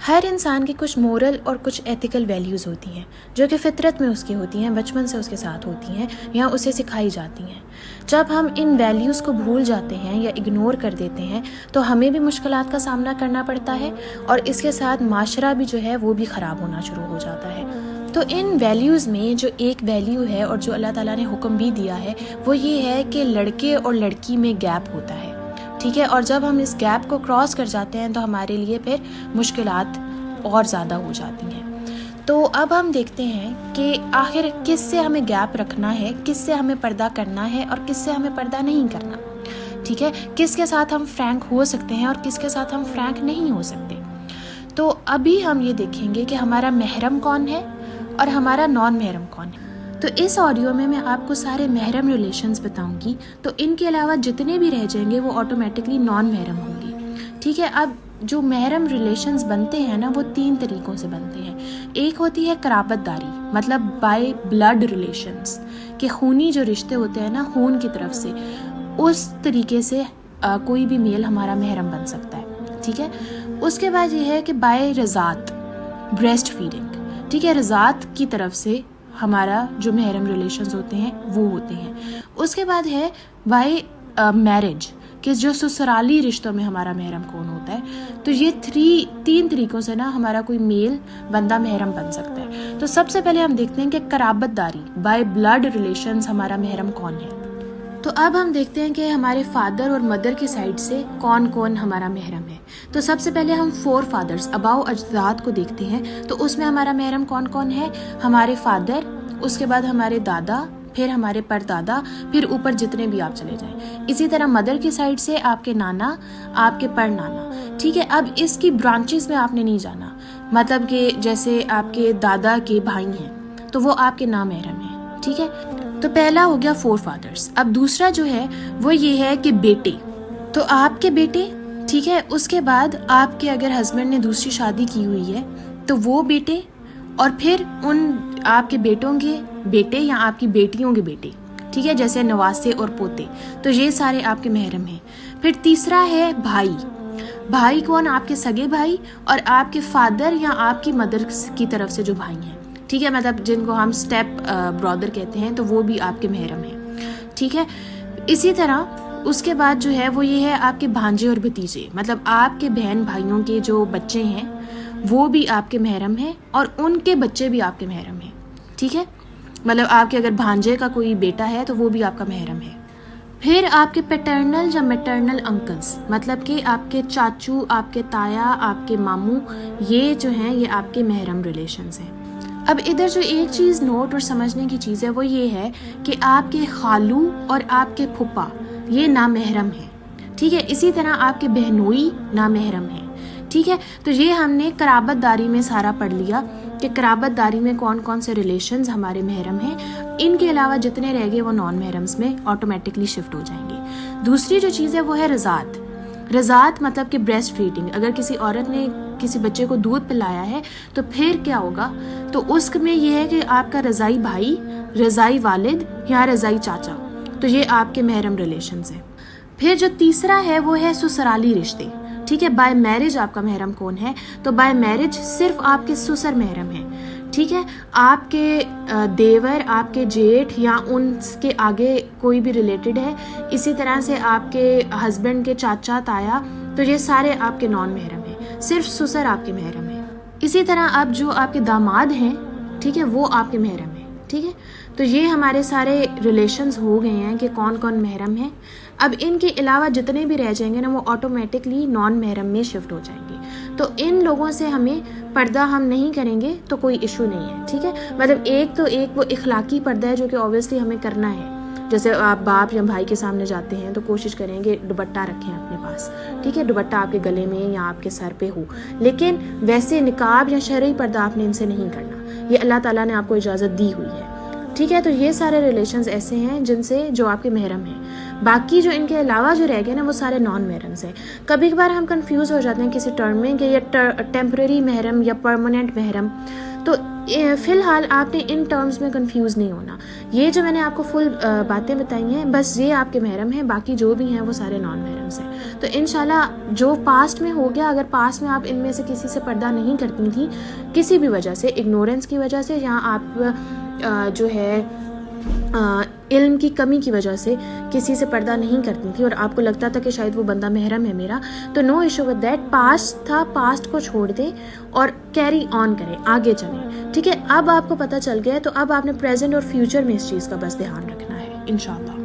ہر انسان کی کچھ مورل اور کچھ ایتھیکل ویلیوز ہوتی ہیں جو کہ فطرت میں اس کی ہوتی ہیں، بچپن سے اس کے ساتھ ہوتی ہیں یا اسے سکھائی جاتی ہیں۔ جب ہم ان ویلیوز کو بھول جاتے ہیں یا اگنور کر دیتے ہیں تو ہمیں بھی مشکلات کا سامنا کرنا پڑتا ہے، اور اس کے ساتھ معاشرہ بھی جو ہے وہ بھی خراب ہونا شروع ہو جاتا ہے۔ تو ان ویلیوز میں جو ایک ویلیو ہے اور جو اللہ تعالیٰ نے حکم بھی دیا ہے وہ یہ ہے کہ لڑکے اور لڑکی میں گیپ ہوتا ہے، ٹھیک ہے، اور جب ہم اس گیپ کو کراس کر جاتے ہیں تو ہمارے لیے پھر مشکلات اور زیادہ ہو جاتی ہیں۔ تو اب ہم دیکھتے ہیں کہ آخر کس سے ہمیں گیپ رکھنا ہے، کس سے ہمیں پردہ کرنا ہے اور کس سے ہمیں پردہ نہیں کرنا، ٹھیک ہے، کس کے ساتھ ہم فرینک ہو سکتے ہیں اور کس کے ساتھ ہم فرینک نہیں ہو سکتے۔ تو ابھی ہم یہ دیکھیں گے کہ ہمارا محرم کون ہے اور ہمارا نان محرم کون ہے۔ تو اس آڈیو میں آپ کو سارے محرم ریلیشنز بتاؤں گی، تو ان کے علاوہ جتنے بھی رہ جائیں گے وہ آٹومیٹکلی نان محرم ہوں گی، ٹھیک ہے۔ اب جو محرم ریلیشنز بنتے ہیں نا وہ 3 طریقوں سے بنتے ہیں۔ ایک ہوتی ہے قرابت داری، مطلب بائی بلڈ ریلیشنز، کہ خونی جو رشتے ہوتے ہیں نا خون کی طرف سے، اس طریقے سے کوئی بھی میل ہمارا محرم بن سکتا ہے، ٹھیک ہے۔ اس کے بعد یہ ہے کہ بائی رضاعت، بریسٹ فیڈنگ، ٹھیک ہے، رضاعت کی طرف سے ہمارا جو محرم ریلیشنز ہوتے ہیں وہ ہوتے ہیں۔ اس کے بعد ہے بائی میرج، کہ جو سسرالی رشتوں میں ہمارا محرم کون ہوتا ہے۔ تو یہ 3 طریقوں سے نا ہمارا کوئی میل بندہ محرم بن سکتا ہے۔ تو سب سے پہلے ہم دیکھتے ہیں کہ قرابت داری بائی بلڈ ریلیشنز ہمارا محرم کون ہے۔ تو اب ہم دیکھتے ہیں کہ ہمارے فادر اور مدر کی سائڈ سے کون کون ہمارا محرم ہے۔ تو سب سے پہلے ہم 4 فادرز اباؤ اجداد کو دیکھتے ہیں۔ تو اس میں ہمارا محرم کون کون ہے؟ ہمارے فادر، اس کے بعد ہمارے دادا، پھر ہمارے پردادا، پھر اوپر جتنے بھی آپ چلے جائیں۔ اسی طرح مدر کی سائڈ سے آپ کے نانا، آپ کے پڑنانا، ٹھیک ہے۔ اب اس کی برانچز میں آپ نے نہیں جانا، مطلب کہ جیسے آپ کے دادا کے بھائی ہیں تو وہ آپ کے نامحرم ہیں، ٹھیک ہے۔ تو پہلا ہو گیا 4 فادرز۔ اب دوسرا جو ہے وہ یہ ہے کہ بیٹے، تو آپ کے بیٹے، ٹھیک ہے۔ اس کے بعد آپ کے اگر ہسبینڈ نے دوسری شادی کی ہوئی ہے تو وہ بیٹے، اور پھر ان آپ کے بیٹوں کے بیٹے یا آپ کی بیٹیوں کے بیٹے، ٹھیک ہے، جیسے نواسے اور پوتے، تو یہ سارے آپ کے محرم ہیں۔ پھر تیسرا ہے بھائی۔ بھائی کون؟ آپ کے سگے بھائی اور آپ کے فادر یا آپ کی مدر کی طرف سے جو بھائی ہیں، ٹھیک ہے، مطلب جن کو ہم اسٹیپ برادر کہتے ہیں، تو وہ بھی آپ کے محرم ہیں، ٹھیک ہے۔ اسی طرح اس کے بعد جو ہے وہ یہ ہے آپ کے بھانجے اور بھتیجے، مطلب آپ کے بہن بھائیوں کے جو بچے ہیں وہ بھی آپ کے محرم ہیں اور ان کے بچے بھی آپ کے محرم ہیں، ٹھیک ہے، مطلب آپ کے اگر بھانجے کا کوئی بیٹا ہے تو وہ بھی آپ کا محرم ہے۔ پھر آپ کے پیٹرنل یا میٹرنل انکلز، مطلب کہ آپ کے چاچو، آپ کے تایا، آپ کے ماموں، یہ جو ہیں یہ آپ کے محرم ریلیشنز ہیں۔ اب ادھر جو ایک چیز نوٹ اور سمجھنے کی چیز ہے وہ یہ ہے کہ آپ کے خالو اور آپ کے پھپھا یہ نامحرم ہیں، ٹھیک ہے۔ اسی طرح آپ کے بہنوئی نامحرم ہیں، ٹھیک ہے۔ تو یہ ہم نے قرابت داری میں سارا پڑھ لیا کہ قرابت داری میں کون کون سے ریلیشنز ہمارے محرم ہیں۔ ان کے علاوہ جتنے رہ گئے وہ نان محرمز میں آٹومیٹکلی شفٹ ہو جائیں گے۔ دوسری جو چیز ہے وہ ہے رضاعت۔ رضاعت مطلب کہ بریسٹ فیڈنگ، اگر کسی عورت نے کسی بچے کو دودھ پلایا ہے تو پھر کیا ہوگا؟ تو اس میں یہ ہے کہ آپ کا رضائی بھائی، رضائی والد یا رضائی چاچا، تو یہ آپ کے محرم ریلیشنز ہیں۔ پھر جو تیسرا ہے وہ ہے سسرالی رشتے، ٹھیک ہے۔ بائی میرج آپ کا محرم کون ہے؟ تو بائی میرج صرف آپ کے سسر محرم ہیں، ٹھیک ہے۔ آپ کے دیور، آپ کے جیٹھ یا ان کے آگے کوئی بھی ریلیٹڈ ہے، اسی طرح سے آپ کے ہسبینڈ کے چاچا، تایا، تو یہ سارے آپ کے نان محرم ہیں، صرف سسر آپ کے محرم ہیں۔ اسی طرح اب جو آپ کے داماد ہیں، ٹھیک ہے، وہ آپ کے محرم ہیں، ٹھیک ہے۔ تو یہ ہمارے سارے ریلیشنز ہو گئے ہیں کہ کون کون محرم ہیں۔ اب ان کے علاوہ جتنے بھی رہ جائیں گے نا وہ آٹومیٹکلی نان محرم میں شفٹ ہو جائیں گے۔ تو ان لوگوں سے ہمیں پردہ ہم نہیں کریں گے تو کوئی ایشو نہیں ہے، ٹھیک ہے۔ مطلب ایک وہ اخلاقی پردہ ہے جو کہ اوبویسلی ہمیں کرنا ہے، جیسے آپ باپ یا بھائی کے سامنے جاتے ہیں تو کوشش کریں کہ دوپٹہ رکھیں اپنے پاس، ٹھیک ہے، دوپٹہ آپ کے گلے میں یا آپ کے سر پہ ہو، لیکن ویسے نقاب یا شرعی پردہ آپ نے ان سے نہیں کرنا، یہ اللہ تعالیٰ نے آپ کو اجازت دی ہوئی ہے، ٹھیک ہے۔ تو یہ سارے ریلیشنز ایسے ہیں جن سے جو آپ کے محرم ہیں۔ باقی جو ان کے علاوہ جو رہ گئے نا وہ سارے نان محرمز ہیں۔ کبھی کبھار ہم کنفیوز ہو جاتے ہیں کسی ٹرم میں کہ یہ ٹیمپرری محرم یا پرماننٹ محرم، تو فی الحال آپ نے ان ٹرمز میں کنفیوز نہیں ہونا. یہ جو میں نے آپ کو فل باتیں بتائی ہیں بس یہ آپ کے محرم ہیں، باقی جو بھی ہیں وہ سارے نان محرمس ہیں. تو انشاءاللہ جو پاسٹ میں ہو گیا، اگر پاسٹ میں آپ ان میں سے کسی سے پردہ نہیں کرتی تھیں کسی بھی وجہ سے، اگنورنس کی وجہ سے یا آپ جو ہے علم کی کمی کی وجہ سے کسی سے پردہ نہیں کرتی تھی اور آپ کو لگتا تھا کہ شاید وہ بندہ محرم ہے میرا، تو no issue with that. Past تھا، پاسٹ کو چھوڑ دیں اور کیری آن کریں، آگے چلیں. ٹھیک ہے، اب آپ کو پتہ چل گیا ہے تو اب آپ نے پریزنٹ اور فیوچر میں اس چیز کا بس دھیان رکھنا ہے انشاءاللہ.